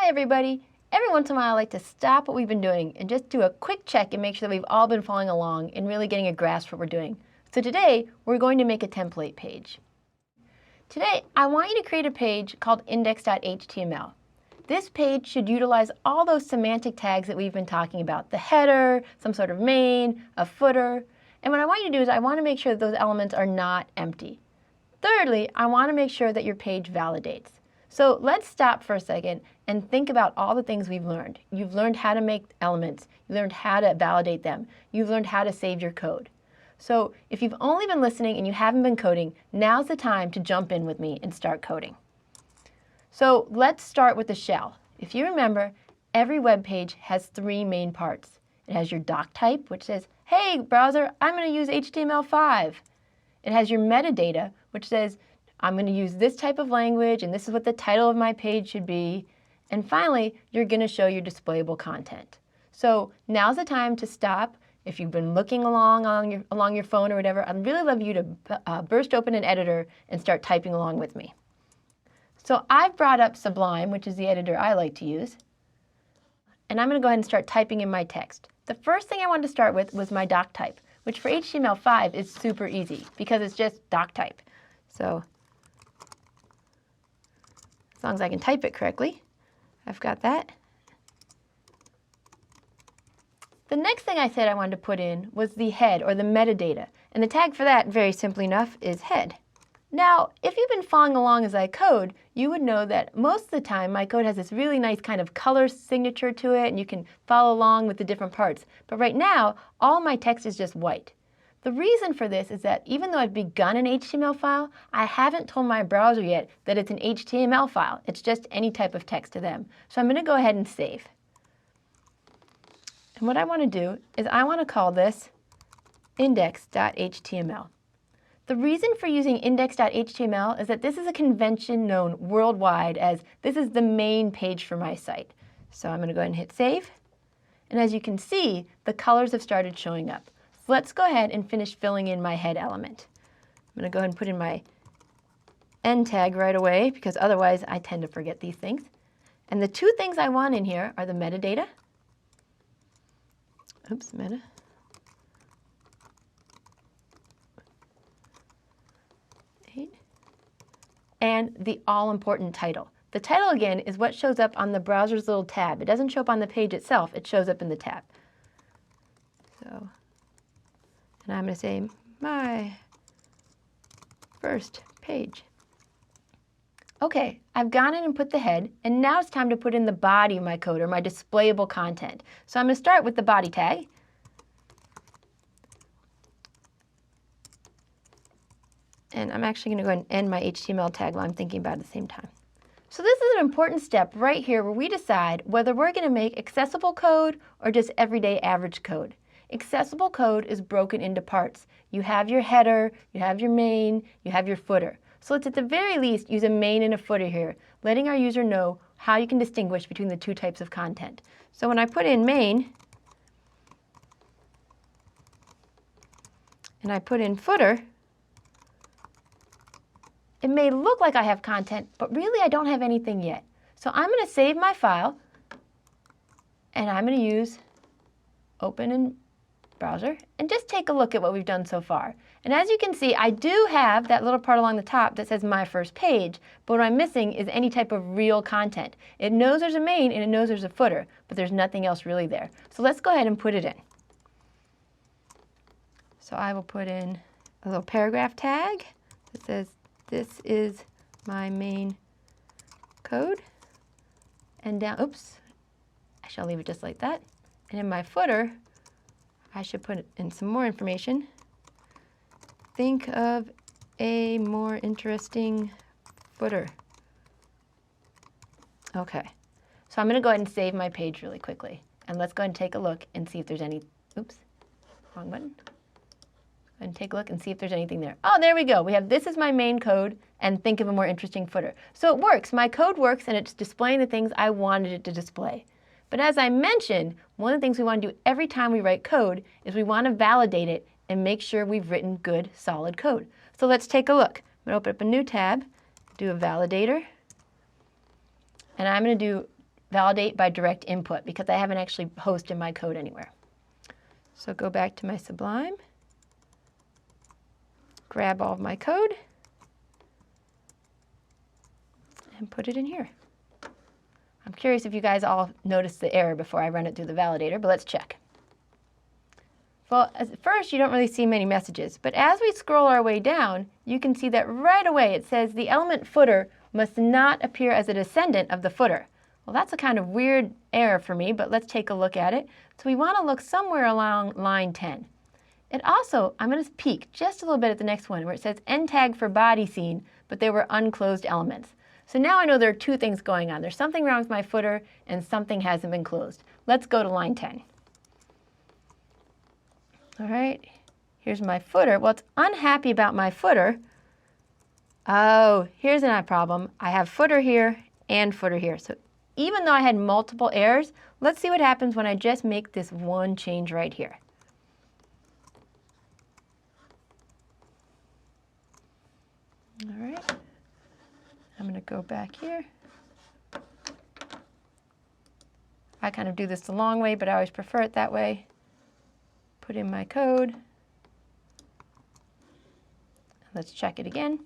Hi everybody! Every once in a while I like to stop what we've been doing and just do a quick check and make sure that we've all been following along and really getting a grasp of what we're doing. So today we're going to make a template page. Today I want you to create a page called index.html. This page should utilize all those semantic tags that we've been talking about. The header, some sort of main, a footer. And what I want you to do is I want to make sure that those elements are not empty. Thirdly, I want to make sure that your page validates. So let's stop for a second and think about all the things we've learned. You've learned how to make elements. You learned how to validate them. You've learned how to save your code. So if you've only been listening and you haven't been coding, now's the time to jump in with me and start coding. So let's start with the shell. If you remember, every web page has three main parts. It has your doc type, which says, hey, browser, I'm going to use HTML5. It has your metadata, which says, I'm going to use this type of language, and this is what the title of my page should be. And finally, you're going to show your displayable content. So now's the time to stop. If you've been looking along your phone or whatever, I'd really love you to burst open an editor and start typing along with me. So I've brought up Sublime, which is the editor I like to use. And I'm going to go ahead and start typing in my text. The first thing I wanted to start with was my doc type, which for HTML5 is super easy because it's just doc type. So as long as I can type it correctly, I've got that. The next thing I said I wanted to put in was the head or the metadata. And the tag for that, very simply enough, is head. Now, if you've been following along as I code, you would know that most of the time my code has this really nice kind of color signature to it, and you can follow along with the different parts. But right now, all my text is just white. The reason for this is that even though I've begun an HTML file, I haven't told my browser yet that it's an HTML file. It's just any type of text to them. So I'm going to go ahead and save. And what I want to do is I want to call this index.html. The reason for using index.html is that this is a convention known worldwide as this is the main page for my site. So I'm going to go ahead and hit save. And as you can see, the colors have started showing up. So let's go ahead and finish filling in my head element. I'm going to go ahead and put in my end tag right away because otherwise I tend to forget these things. And the two things I want in here are the metadata. Oops, meta. And the all-important title. The title, again, is what shows up on the browser's little tab. It doesn't show up on the page itself. It shows up in the tab. So, and I'm going to say, my first page. Okay, I've gone in and put the head, and now it's time to put in the body of my code, or my displayable content. So I'm going to start with the body tag. And I'm actually going to go ahead and end my HTML tag while I'm thinking about it at the same time. So this is an important step right here where we decide whether we're going to make accessible code or just everyday average code. Accessible code is broken into parts. You have your header, you have your main, you have your footer. So let's at the very least use a main and a footer here, letting our user know how you can distinguish between the two types of content. So when I put in main and I put in footer, it may look like I have content, but really I don't have anything yet. So I'm going to save my file, and I'm going to use open in browser, and just take a look at what we've done so far. And as you can see, I do have that little part along the top that says my first page, but what I'm missing is any type of real content. It knows there's a main and it knows there's a footer, but there's nothing else really there. So let's go ahead and put it in. So I will put in a little paragraph tag that says, this is my main code. And down, oops, I shall leave it just like that. And in my footer, I should put in some more information. Think of a more interesting footer. Okay, so I'm going to go ahead and save my page really quickly. And let's go ahead and take a look and see if there's any, oops, wrong button. And take a look and see if there's anything there. Oh, there we go. We have this is my main code and think of a more interesting footer. So it works. My code works and it's displaying the things I wanted it to display. But as I mentioned, one of the things we want to do every time we write code is we want to validate it and make sure we've written good, solid code. So let's take a look. I'm going to open up a new tab, do a validator, and I'm going to do validate by direct input because I haven't actually hosted my code anywhere. So go back to my Sublime, grab all of my code, and put it in here. I'm curious if you guys all noticed the error before I run it through the validator, but let's check. Well, at first you don't really see many messages, but as we scroll our way down, you can see that right away it says the element footer must not appear as a descendant of the footer. Well, that's a kind of weird error for me, but let's take a look at it. So we want to look somewhere along line 10. It also, I'm going to peek just a little bit at the next one where it says end tag for body scene, but they were unclosed elements. So now I know there are two things going on. There's something wrong with my footer and something hasn't been closed. Let's go to line 10. All right, here's my footer. Well, it's unhappy about my footer. Oh, here's another problem. I have footer here and footer here. So even though I had multiple errors, let's see what happens when I just make this one change right here. All right, I'm going to go back here. I kind of do this the long way, but I always prefer it that way. Put in my code. Let's check it again.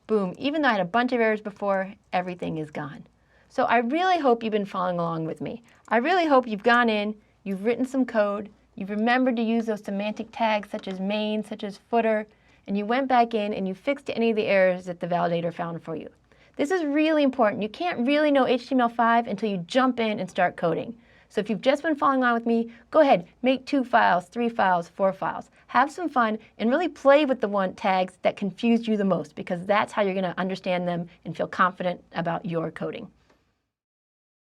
Boom, even though I had a bunch of errors before, everything is gone. So I really hope you've been following along with me. I really hope you've gone in, you've written some code, you've remembered to use those semantic tags such as main, such as footer, and you went back in and you fixed any of the errors that the validator found for you. This is really important. You can't really know HTML5 until you jump in and start coding. So if you've just been following along with me, go ahead, make 2 files, 3 files, 4 files. Have some fun and really play with the tags that confused you the most because that's how you're going to understand them and feel confident about your coding.